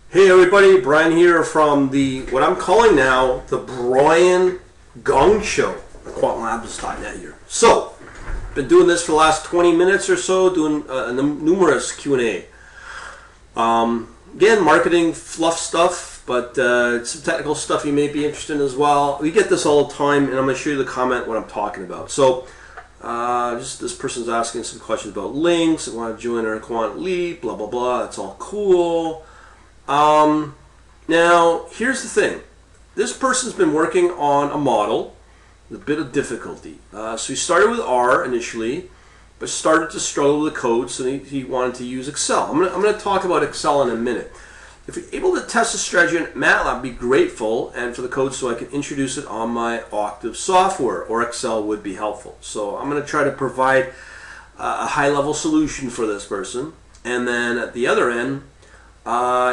Hey everybody, Brian here from what I'm calling now the Brian Gong Show, quantlabs.net here. So, been doing this for the last 20 minutes or so, doing numerous Q&A. Again, marketing fluff stuff, but some technical stuff you may be interested in as well. We get this all the time, and I'm going to show you the comment what I'm talking about. So, just this person's asking some questions about links. They want to join our Quant Leap, blah blah blah. That's all cool. Now, here's the thing. This person's been working on a model with a bit of difficulty. So he started with R initially, but started to struggle with the code, so he wanted to use Excel. I'm gonna talk about Excel in a minute. If you're able to test the strategy in MATLAB, be grateful, and for the code so I can introduce it on my Octave software, or Excel would be helpful. So I'm gonna try to provide a high-level solution for this person, and then at the other end,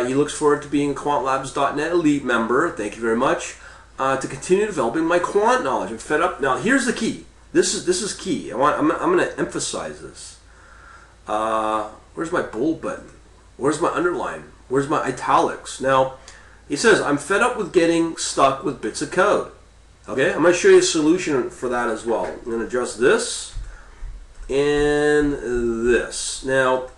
he looks forward to being a quantlabs.net elite member. Thank you very much. To continue developing my quant knowledge. I'm fed up. Now, here's the key. This is key. I'm going to emphasize this. Where's my bold button? Where's my underline? Where's my italics? Now, he says, I'm fed up with getting stuck with bits of code. Okay, I'm going to show you a solution for that as well. I'm going to address this and this. Now,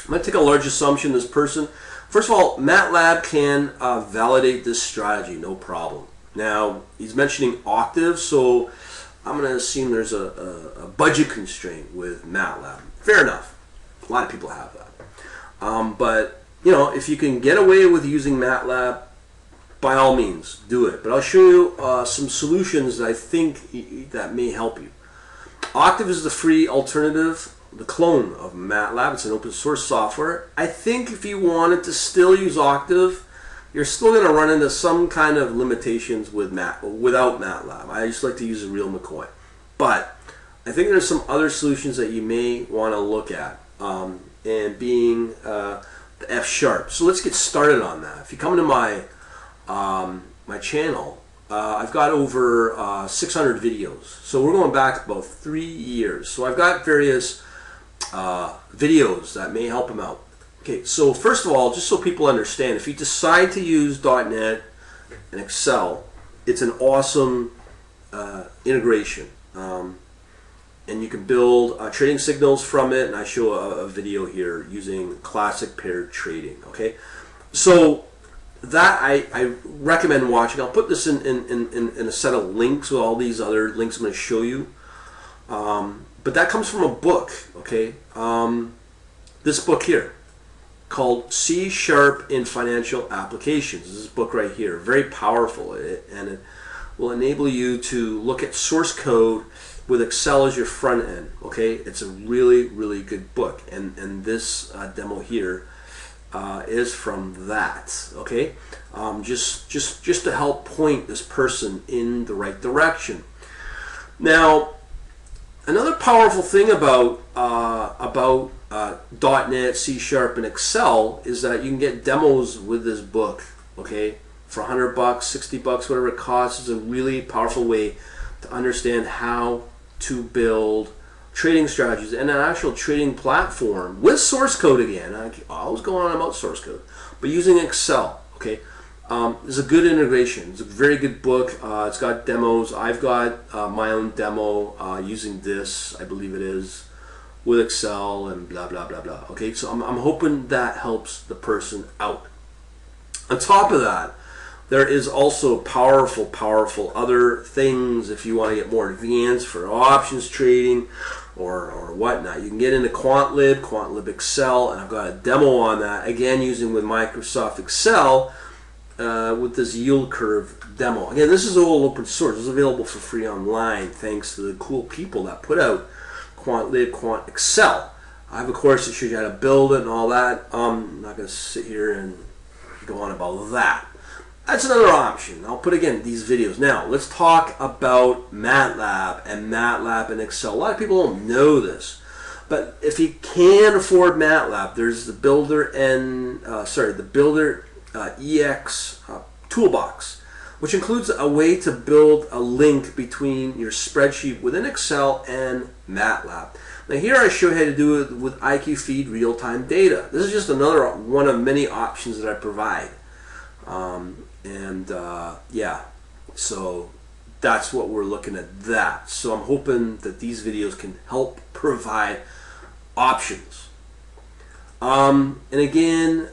I'm going to take a large assumption, this person. First of all, MATLAB can validate this strategy, no problem. Now, he's mentioning Octave, so I'm going to assume there's a budget constraint with MATLAB. Fair enough. A lot of people have that. But, you know, if you can get away with using MATLAB, by all means, do it. But I'll show you some solutions that I think that may help you. Octave is the free alternative, the clone of MATLAB. It's an open source software. I think if you wanted to still use Octave, you're still going to run into some kind of limitations without MATLAB. I just like to use a real McCoy. But I think there's some other solutions that you may want to look at, and being the F#. So let's get started on that. If you come to my my channel, I've got over 600 videos. So we're going back about 3 years. So I've got various videos that may help them out. Okay, so first of all, just so people understand, if you decide to use .NET and Excel, it's an awesome integration, and you can build trading signals from it. And I show a video here using classic paired trading. Okay, so that I recommend watching. I'll put this in a set of links with all these other links I'm going to show you. But that comes from a book, okay? This book here, called C# in Financial Applications. This is a book right here, very powerful, and it will enable you to look at source code with Excel as your front end, okay? It's a really, really good book, and this demo here is from that, okay? Just to help point this person in the right direction. Now, another powerful thing about .NET, C# and Excel is that you can get demos with this book, okay? For $100, $60, whatever it costs. Is a really powerful way to understand how to build trading strategies and an actual trading platform with source code again. I always go on about source code, but using Excel, okay? It's a good integration. It's a very good book. It's got demos. I've got my own demo using this, I believe it is, with Excel and blah, blah, blah, blah. Okay, so I'm hoping that helps the person out. On top of that, there is also powerful other things if you want to get more advanced for options trading or whatnot. You can get into QuantLib Excel, and I've got a demo on that, again using with Microsoft Excel, with this yield curve demo. Again, this is all open source. It's available for free online thanks to the cool people that put out QuantLib, Quant Excel. I have a course that shows you how to build it and all that. I'm not going to sit here and go on about that. That's another option. I'll put again these videos. Now, let's talk about MATLAB and Excel. A lot of people don't know this, but if you can afford MATLAB, there's the Builder EX toolbox, which includes a way to build a link between your spreadsheet within Excel and MATLAB. Now here I show you how to do it with IQ Feed real-time data. This is just another one of many options that I provide. Yeah, so that's what we're looking at that. So I'm hoping that these videos can help provide options. And again,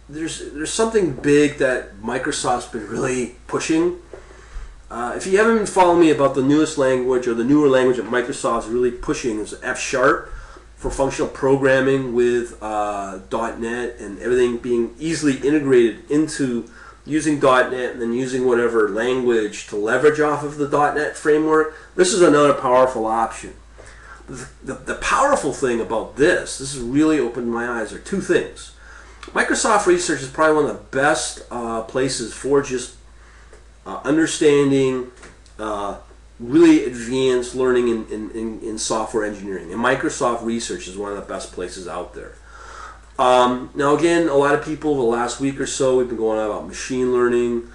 there's something big that Microsoft's been really pushing. If you haven't been following me about the newest language or the newer language that Microsoft's really pushing is F# for functional programming with .NET and everything being easily integrated into using .NET and then using whatever language to leverage off of the .NET framework. This is another powerful option. The powerful thing about this has really opened my eyes, are two things. Microsoft Research is probably one of the best places for just understanding really advanced learning in software engineering. And Microsoft Research is one of the best places out there. Now again, a lot of people the last week or so, we've been going on about machine learning.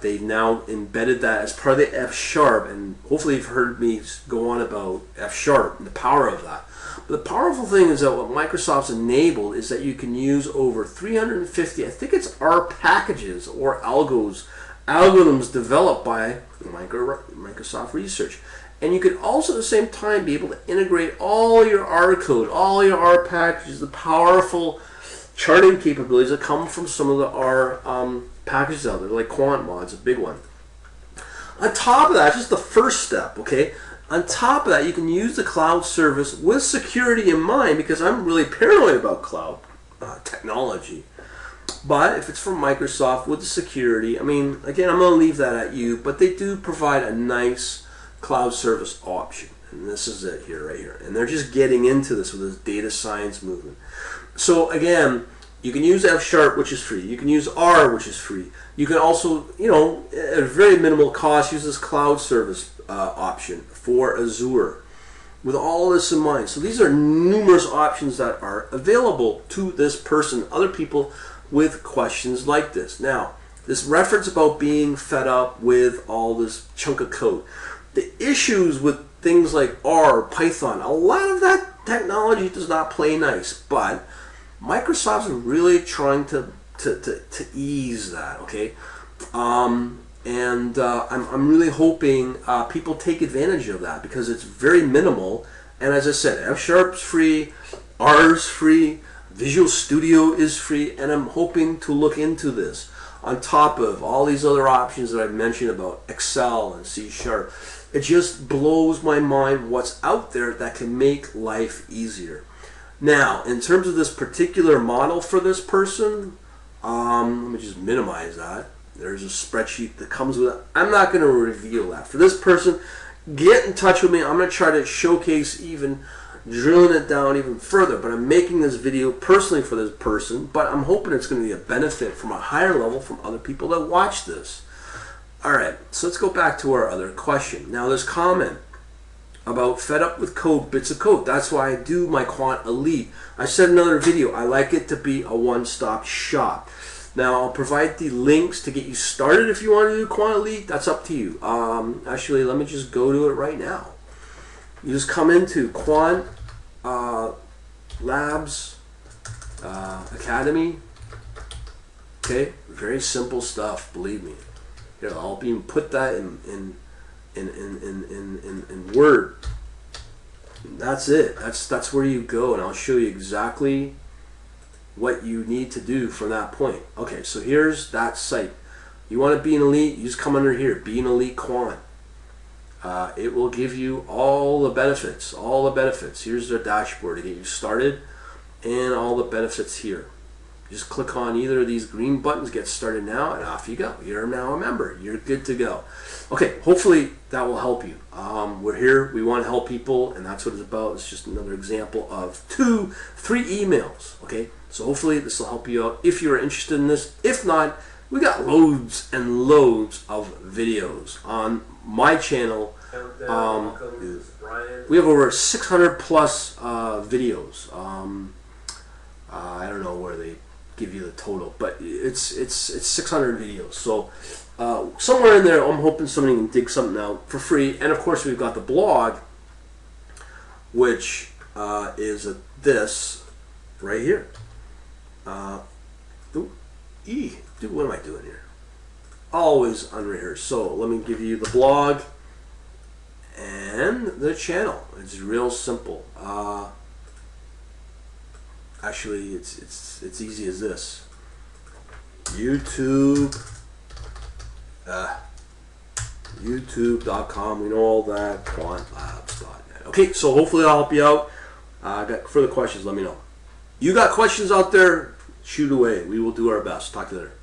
They've now embedded that as part of the F#, and hopefully you've heard me go on about F# and the power of that. But the powerful thing is that what Microsoft's enabled is that you can use over 350, I think it's R packages or algorithms developed by Microsoft Research. And you can also at the same time be able to integrate all your R code, all your R packages, the powerful charting capabilities that come from some of the R packages out there, like QuantMod's a big one. On top of that, just the first step, okay? On top of that, you can use the cloud service with security in mind, because I'm really paranoid about cloud technology. But if it's from Microsoft with the security, I mean, again, I'm going to leave that at you, but they do provide a nice cloud service option. And this is it here, right here. And they're just getting into this with this data science movement. So again, you can use F#, which is free. You can use R, which is free. You can also, you know, at a very minimal cost, use this cloud service option for Azure. With all this in mind. So these are numerous options that are available to this person, other people with questions like this. Now, this reference about being fed up with all this chunk of code. The issues with things like R, Python, a lot of that technology does not play nice, but Microsoft's really trying to ease that, okay? I'm really hoping people take advantage of that, because it's very minimal. And as I said, F#'s free, R's free, Visual Studio is free, and I'm hoping to look into this on top of all these other options that I've mentioned about Excel and C#. It just blows my mind what's out there that can make life easier. Now, in terms of this particular model for this person, let me just minimize that. There's a spreadsheet that comes with it. I'm not going to reveal that. For this person, get in touch with me. I'm going to try to showcase even drilling it down even further. But I'm making this video personally for this person. But I'm hoping it's going to be a benefit from a higher level from other people that watch this. Alright, so let's go back to our other question. Now this comment about fed up with code, bits of code. That's why I do my Quant Elite. I said in another video, I like it to be a one-stop shop. Now I'll provide the links to get you started if you want to do Quant Elite. That's up to you. Actually, let me just go to it right now. You just come into Quant Labs Academy. Okay, very simple stuff, believe me. Here, I'll even put that in Word. That's it. That's where you go, and I'll show you exactly what you need to do from that point. Okay, so here's that site. You want to be an elite, you just come under here, be an elite quant. It will give you all the benefits, Here's the dashboard to get you started, and all the benefits here. Just click on either of these green buttons, get started now, and off you go. You're now a member. You're good to go. Okay, hopefully that will help you. We're here. We want to help people, and that's what it's about. It's just another example of 2-3 emails. Okay, so hopefully this will help you out if you're interested in this. If not, we got loads and loads of videos on my channel. We have over 600 plus videos. I don't know where they give you the total, but it's 600 videos. So somewhere in there, I'm hoping somebody can dig something out for free. And of course, we've got the blog which is this right here. Dude, what am I doing here? Always under here. So let me give you the blog and the channel. It's real simple. Actually, it's easy as this. YouTube.com. We know all that. QuantLabs.net. Okay, so hopefully I'll help you out. Got further questions? Let me know. You got questions out there? Shoot away. We will do our best. Talk to you later.